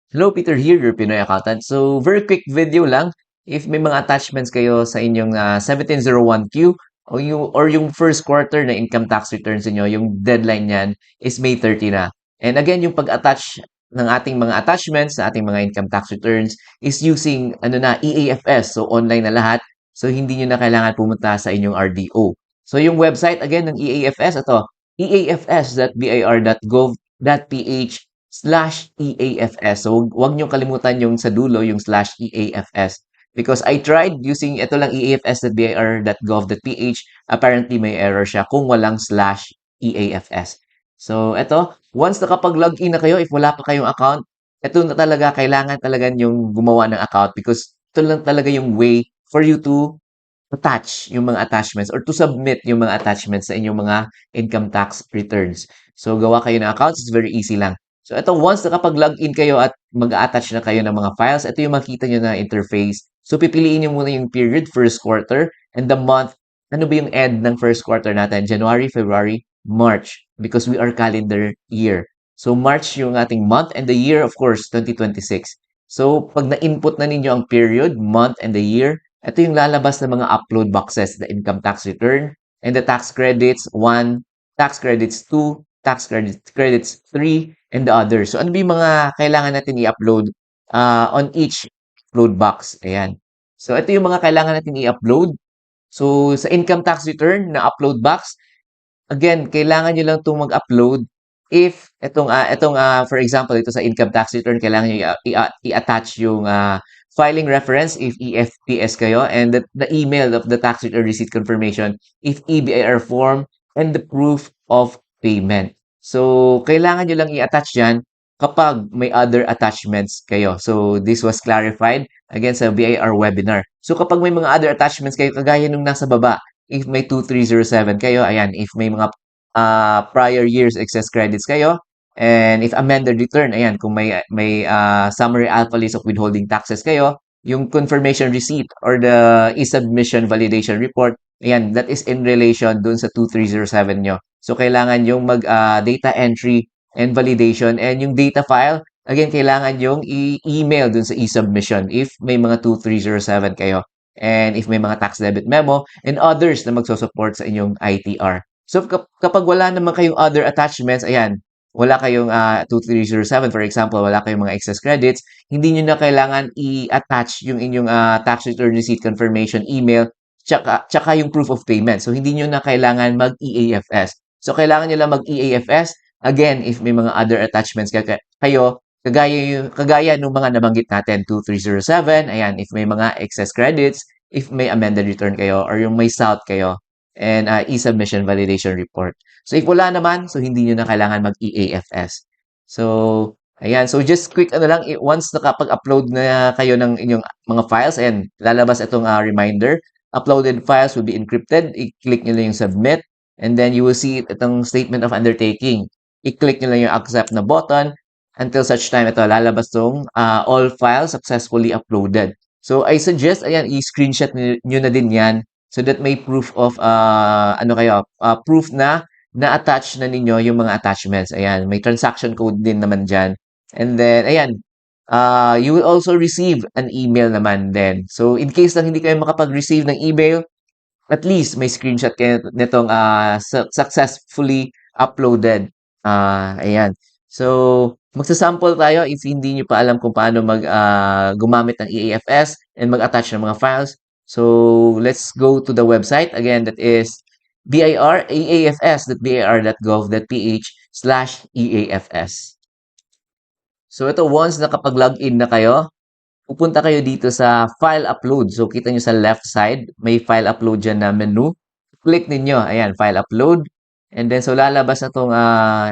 Hello, Peter here, your Pinoy accountant. So, very quick video lang. If may mga attachments kayo sa inyong 1701Q or yung first quarter na income tax returns niyo, yung deadline niyan is May 30 na. And again, yung pag-attach ng ating mga attachments sa ating mga income tax returns is using EAFS. So, online na lahat. So, hindi niyo na kailangan pumunta sa inyong RDO. So, yung website again ng EAFS, ito, eafs.bir.gov.ph/EAFS. So, wag niyo kalimutan yung sa dulo, yung /EAFS. Because I tried using ito lang eafs.bir.gov.ph. Apparently, may error siya kung walang /EAFS. So, ito, once nakapag-login na kayo, if wala pa kayong account, ito na talaga, kailangan talaga yung gumawa ng account because ito lang talaga yung way for you to attach yung mga attachments or to submit yung mga attachments sa inyong mga income tax returns. So, gawa kayo ng accounts. It's very easy lang. So, ito, once nakapag-login kayo at mag-attach na kayo ng mga files, ito yung makita nyo na interface. So, pipiliin nyo muna yung period, first quarter, and the month. Ano ba yung end ng first quarter natin? January, February, March. Because we are calendar year. So, March yung ating month and the year, of course, 2026. So, pag na-input na ninyo ang period, month, and the year, ito yung lalabas ng mga upload boxes, the income tax return, and the tax credits 1, tax credits 2, tax credits 3, and the others. So, ano ba yung mga kailangan natin i-upload on each upload box? Ayan. So, ito yung mga kailangan natin i-upload. So, sa income tax return na upload box, again, kailangan nyo lang itong mag-upload if for example, ito sa income tax return, kailangan nyo i-attach yung filing reference if EFTS kayo and the email of the tax return receipt confirmation if EBIR form and the proof of payment. So, kailangan nyo lang i-attach yan kapag may other attachments kayo. So, this was clarified again sa BIR webinar. So, kapag may mga other attachments kayo, kagaya nung nasa baba, if may 2307 kayo, ayan, if may mga prior years excess credits kayo, and if amended return, ayan, kung may summary alpha list of withholding taxes kayo, yung confirmation receipt or the e-submission validation report, ayan, that is in relation dun sa 2307 nyo. So, kailangan yung mag-data entry and validation and yung data file, again, kailangan yung i-email dun sa e-submission if may mga 2307 kayo and if may mga tax debit memo and others na magsusupport sa inyong ITR. So kapag wala naman kayong other attachments, ayan, wala kayong 2307 for example, wala kayong mga excess credits, hindi nyo na kailangan i-attach yung inyong tax return receipt confirmation email tsaka yung proof of payment. So hindi nyo na kailangan mag-EAFS. So kailangan nyo lang mag-EAFS again if may mga other attachments kayo kagaya nung mga nabanggit natin, 2307, ayan, if may mga excess credits, if may amended return kayo, or yung may SALT kayo, and e-submission validation report. So, if wala naman, so hindi nyo na kailangan mag-EAFS. So, ayan. So, just quick ano lang, once nakapag-upload na kayo ng inyong mga files, ayan, lalabas itong reminder. Uploaded files will be encrypted. I-click nyo lang yung submit. And then, you will see itong statement of undertaking. I-click nyo lang yung accept na button until such time ito lalabas tong all files successfully uploaded. So I suggest ayan i-screenshot niyo na din 'yan so that may proof of proof na na-attach na ninyo yung mga attachments. Ayan, may transaction code din naman diyan. And then ayan, you will also receive an email naman din. So in case lang hindi kayo makapag-receive ng email, at least may screenshot kayo nitong successfully uploaded. Ayan. So, magsasample tayo if hindi nyo pa alam kung paano gumamit ng EAFS and mag-attach ng mga files. So, let's go to the website. Again, that is eafs.bir.gov.ph/EAFS. So, ito once nakapag-login na kayo, pupunta kayo dito sa file upload. So, kita nyo sa left side, may file upload dyan na menu. Click ninyo. Ayan, file upload. And then, so lalabas na itong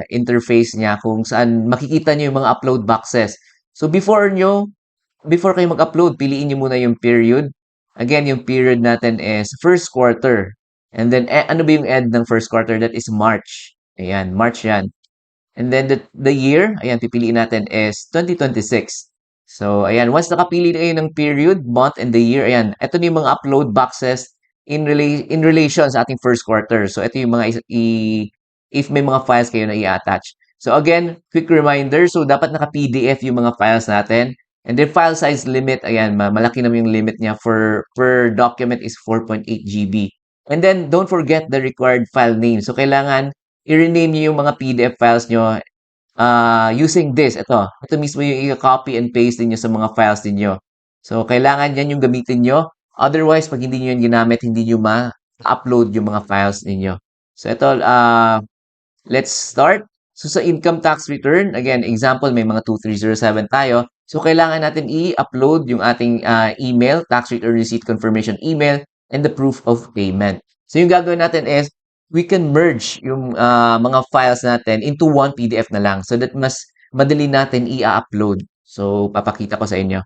interface niya kung saan makikita nyo yung mga upload boxes. So, before kayo mag-upload, piliin nyo muna yung period. Again, yung period natin is first quarter. And then, ano ba yung end ng first quarter? That is March. Ayan, March yan. And then the year, ayan, pipiliin natin is 2026. So, ayan, once nakapili na kayo ng period, month, and the year, ayan, ito na yung mga upload boxes in relation sa ating first quarter. So, ito yung mga if may mga files kayo na i-attach. So again, quick reminder, so dapat naka-PDF yung mga files natin. And then file size limit, ayan, malaki naman yung limit niya for per document is 4.8 GB. And then don't forget the required file name. So kailangan i-rename niyo yung mga PDF files nyo using this. Ito mismo yung i-copy and paste niyo sa mga files niyo. So kailangan yan yung gamitin nyo. Otherwise, pag hindi niyo yan ginamit, hindi niyo ma-upload yung mga files ninyo. So ito, let's start. So sa income tax return, again, example, may mga 2307 tayo. So kailangan natin i-upload yung ating email, tax return receipt confirmation email, and the proof of payment. So yung gagawin natin is, we can merge yung mga files natin into one PDF na lang so that mas madali natin i-upload. So papakita ko sa inyo.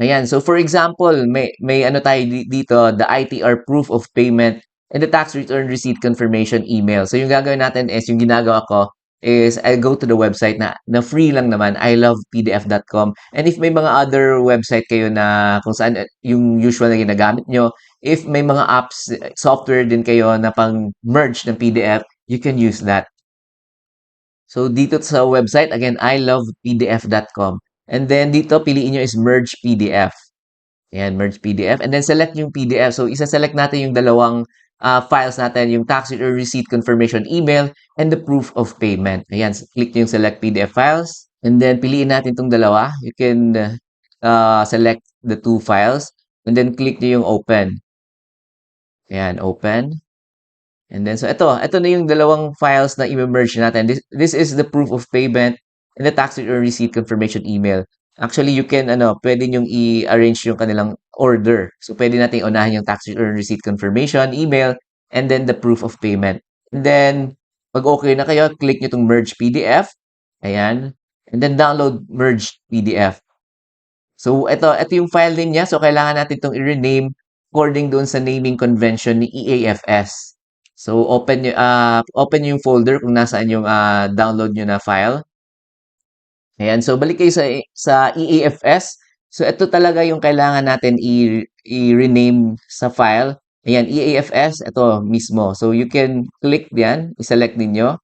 Ayan. So for example, may ano tayo dito, the ITR proof of payment and the tax return receipt confirmation email. So yung gagawin natin is, yung ginagawa ko is I go to the website na free lang naman, ilovepdf.com. And if may mga other website kayo na kung saan yung usual na ginagamit nyo, if may mga apps, software din kayo na pang merge ng PDF, you can use that. So dito sa website, again, ilovepdf.com. And then dito, piliin nyo is merge PDF. Ayan, merge PDF. And then select yung PDF. So isa-select natin yung dalawang files natin, yung tax return receipt confirmation email and the proof of payment. Ayan, so click yung select PDF files. And then piliin natin itong dalawa. You can select the two files. And then click nyo yung open. Ayan, open. And then, so ito na yung dalawang files na i-merge natin. This is the proof of payment and the tax return receipt confirmation email. Actually, you can, pwede nyong i-arrange yung kanilang order. So, pwede natin unahin yung tax return receipt confirmation email and then the proof of payment. And then, pag okay na kayo, click nyo itong merge PDF. Ayan. And then, download merge PDF. So, ito yung file din niya. So, kailangan natin itong i-rename according doon sa naming convention ni EAFS. So, open yung folder kung nasaan yung download nyo na file. Ayan. So, balik kayo sa EAFS. So, ito talaga yung kailangan natin i-rename sa file. Ayan, EAFS, ito mismo. So, you can click diyan, i-select ninyo.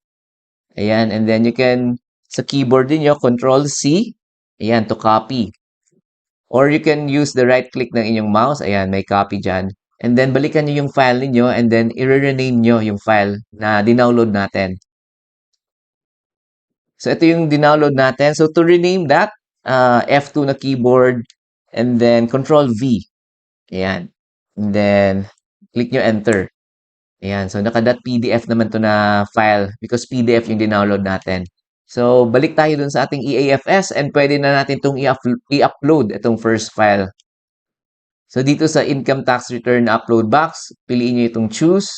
Ayan, and then you can, sa keyboard niyo Control-C. Ayan, to copy. Or you can use the right click ng inyong mouse. Ayan, may copy dyan. And then, balikan nyo yung file niyo and then, i-rename nyo yung file na dinownload natin. So, ito yung dinownload natin. So, to rename that, F2 na keyboard and then Control-V. Ayan. And then, click nyo Enter. Ayan. So, naka.pdf naman to na file because PDF yung dinownload natin. So, balik tayo dun sa ating EAFS and pwede na natin itong i-upload itong first file. So, dito sa income tax return upload box, piliin nyo itong choose.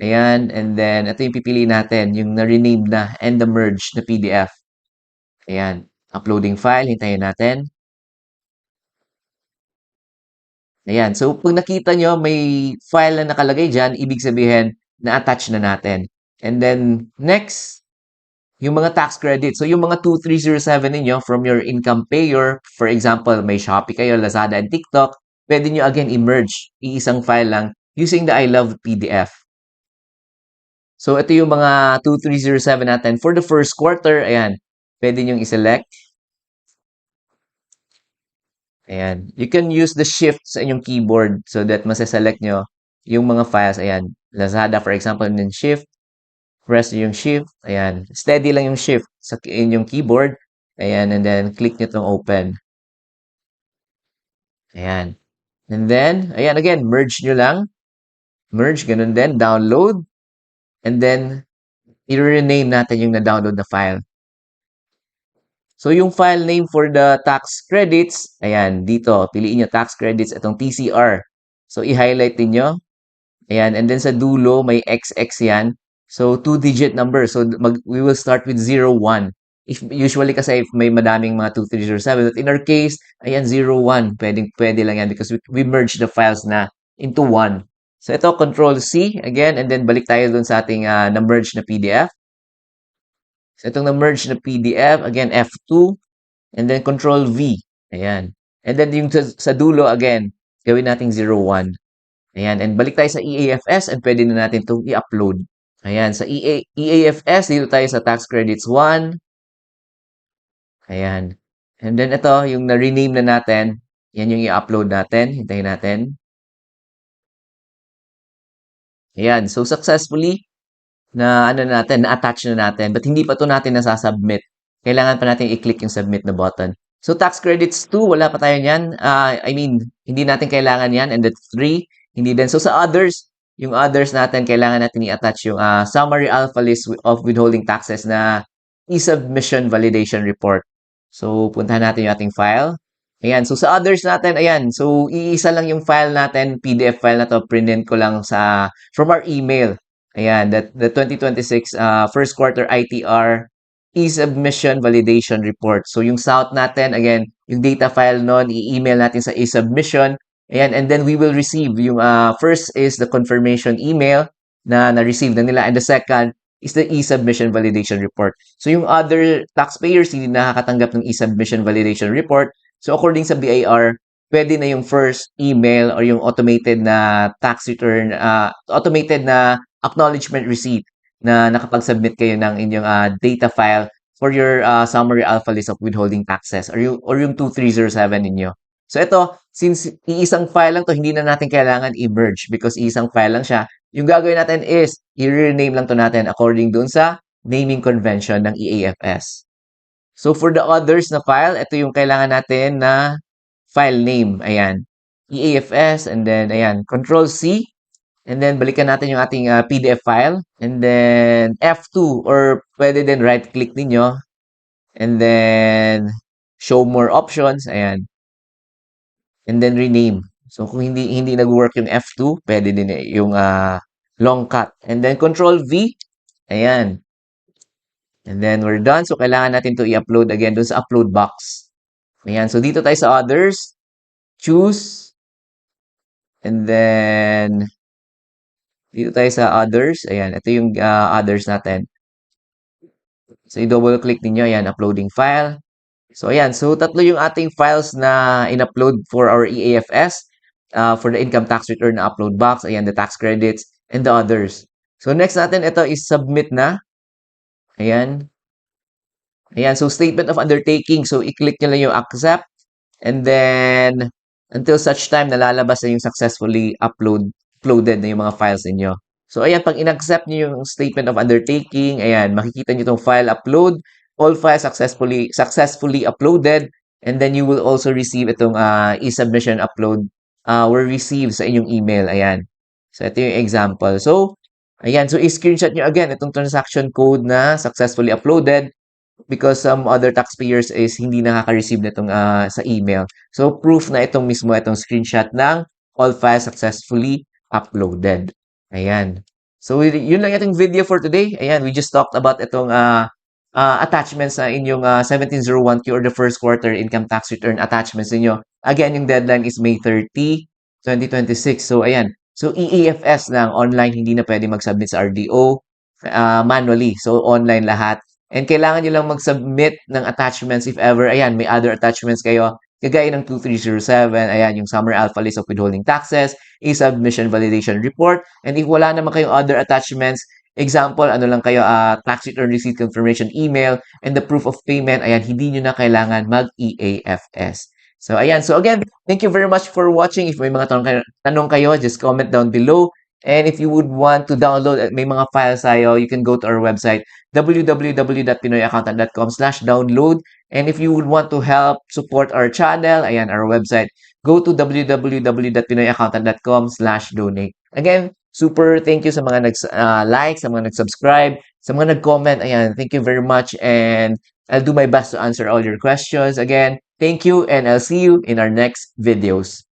Ayan. And then, ito yung pipiliin natin, yung na-rename na and the merge na PDF. Ayan. Uploading file. Hintayin natin. Ayan. So, pag nakita nyo, may file na nakalagay dyan, ibig sabihin, na-attach na natin. And then, next, yung mga tax credits. So, yung mga 2307 ninyo from your income payer, for example, may Shopee kayo, Lazada, and TikTok, pwede nyo again i-merge, iisang file lang, using the I Love PDF. So, ito yung mga 2307 natin. For the first quarter, ayan, pwede nyo i-select. Ayan. You can use the shift sa inyong keyboard so that masaselect nyo yung mga files. Ayan. Lazada, for example, and then shift. Press yung shift. Ayan. Steady lang yung shift sa inyong keyboard. Ayan. And then, click nyo itong open. Ayan. And then, ayan again, merge nyo lang. Merge, ganun din. Download. And then, i-rename natin yung na-download na file. So, yung file name for the tax credits, ayan, dito, piliin nyo tax credits, itong TCR. So, i-highlight niyo. Ayan, and then sa dulo, may XX yan. So, two-digit number. So, we will start with 01. Usually kasi if may madaming mga 2307, but in our case, ayan, 01. Pwede lang yan because we merge the files na into one. So, ito, Control-C, again, and then balik tayo dun sa ating na-merge na PDF. So, itong na-merge na PDF, again, F2, and then Control-V. Ayan. And then yung sa dulo, again, gawin nating 01. Ayan. And balik tayo sa EAFS and pwede na natin itong i-upload. Ayan, sa EAFS, dito tayo sa tax credits 1. Ayan. And then ito, yung na-rename na natin, yan yung i-upload natin. Hintayin natin. Ayan. So, successfully, na ano natin, na-attach na natin. But hindi pa to natin nasasubmit. Kailangan pa natin i-click yung submit na button. So, tax credits 2, wala pa tayo niyan. I mean, hindi natin kailangan yan. And that's 3, hindi din. So, sa others, yung others natin, kailangan natin i-attach yung summary alpha list of withholding taxes na e-submission validation report. So, puntahan natin yung ating file. Ayan. So, sa others natin, ayan. So, iisa lang yung file natin, PDF file na to. Print ko lang from our email. Ayan, the 2026 first quarter ITR e-submission validation report. So yung south natin, again, yung data file nun, i-email natin sa e-submission. Ayan, and then we will receive yung first is the confirmation email na na-receive na nila, and the second is the e-submission validation report. So yung other taxpayers hindi nakakatanggap ng e-submission validation report. So according sa BIR, pwede na yung first email or yung automated na tax return, automated na acknowledgement receipt na nakapag-submit kayo ng inyong data file for your summary alpha list of withholding taxes or yung 2307 ninyo. So ito, since iisang file lang to, hindi na natin kailangan i-merge because iisang file lang siya. Yung gagawin natin is, i-rename lang to natin according dun sa naming convention ng EAFS. So for the others na file, ito yung kailangan natin na file name. Ayan. EAFS and then ayan, Control C. And then balikan natin yung ating PDF file. And then F2 or pwede din right click ninyo. And then show more options. Ayan. And then rename. So kung hindi nag-work yung F2, pwede din yung long cut. And then Control V. Ayan. And then we're done. So kailangan natin to i-upload again dun sa upload box. Ayan. So dito tayo sa others. Choose. And then dito tayo sa others. Ayan. Ito yung others natin. So i-double click ninyo. Ayan. Uploading file. So ayan. So tatlo yung ating files na in-upload for our EAFS. For the income tax return na upload box. Ayan. The tax credits and the others. So next natin ito is submit na. Ayan. Ayan, so statement of undertaking. So, i-click nyo lang yung accept. And then, until such time na lalabas na yung successfully uploaded na yung mga files ninyo. So, ayan, pag in-accept nyo yung statement of undertaking, ayan, makikita nyo itong file upload. All files successfully uploaded. And then, you will also receive itong e-submission upload were received sa inyong email. Ayan. So, ito yung example. So, ayan, so i-screenshot nyo again itong transaction code na successfully uploaded because some other taxpayers is hindi nakaka-receive nitong sa email. So, proof na itong mismo itong screenshot ng all files successfully uploaded. Ayan. So, yun lang itong video for today. Ayan, we just talked about itong attachments sa inyong 1701Q or the first quarter income tax return attachments ninyo. Again, yung deadline is May 30, 2026. So, ayan. So, EAFS lang, online, hindi na pwede mag-submit sa RDO manually. So, online lahat. And kailangan nyo lang mag-submit ng attachments if ever, ayan, may other attachments kayo. Kagaya ng 2307, ayan, yung Summary Alpha List of Withholding Taxes, e-submission validation report. And if wala naman kayong other attachments, example, ano lang kayo, tax return receipt confirmation email, and the proof of payment, ayan, hindi nyo na kailangan mag-EAFS. So, ayan. So, again, thank you very much for watching. If may mga tanong kayo, just comment down below. And if you would want to download, may mga files tayo, you can go to our website, www.pinoyaccountant.com/download. And if you would want to help support our channel, ayan, our website, go to www.pinoyaccountant.com/donate. Again, super thank you sa mga nag-like, sa mga nag-subscribe, sa mga nag-comment. Ayan, thank you very much. And I'll do my best to answer all your questions. Again, thank you and I'll see you in our next videos.